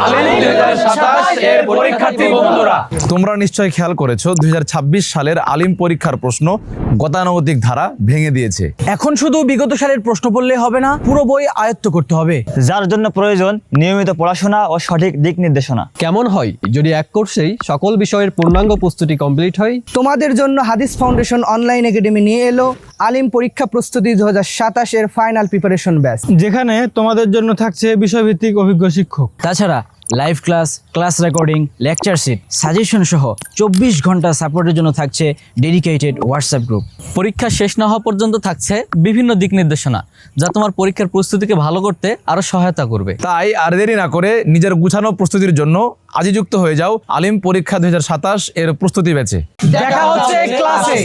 আলিম 2027 এর পরীক্ষার্থী বন্ধুরা, তোমরা নিশ্চয়ই খেয়াল করেছো 2026 সালের আলিম পরীক্ষার প্রশ্ন গতানুগতিক ধারা ভেঙে দিয়েছে। এখন শুধু বিগত সালের প্রশ্ন পড়লে হবে না, পুরো বই আয়ত্ত করতে হবে। যার জন্য প্রয়োজন নিয়মিত পড়াশোনা ও সঠিক দিক নির্দেশনা। কেমন হয় যদি এক কোর্সেই সকল বিষয়ের পূর্ণাঙ্গ প্রস্তুতি কমপ্লিট হয়? তোমাদের জন্য হাদিস ফাউন্ডেশন অনলাইন একাডেমি নিয়ে এলো আলিম পরীক্ষা প্রস্তুতি 2027 এর ফাইনাল প্রিপারেশন ব্যাচ, যেখানে তোমাদের জন্য থাকছে বিষয়ভিত্তিক অভিজ্ঞ শিক্ষক। তাছাড়া live class recording, lecture sheet, suggestion সহ 24 ঘন্টা সাপোর্টের জন্য থাকছে ডেডিকেটেড হোয়াটসঅ্যাপ গ্রুপ। পরীক্ষা শেষ না হওয়া পর্যন্ত থাকছে বিভিন্ন দিক নির্দেশনা, যা তোমার পরীক্ষার প্রস্তুতিকে ভালো করতে আরো সহায়তা করবে। তাই আর দেরি না করে নিজের গুছানো প্রস্তুতির জন্য আজই যুক্ত হয়ে যাও আলিম পরীক্ষা 2027 এর প্রস্তুতি ব্যাচে। দেখা হচ্ছে ক্লাসে।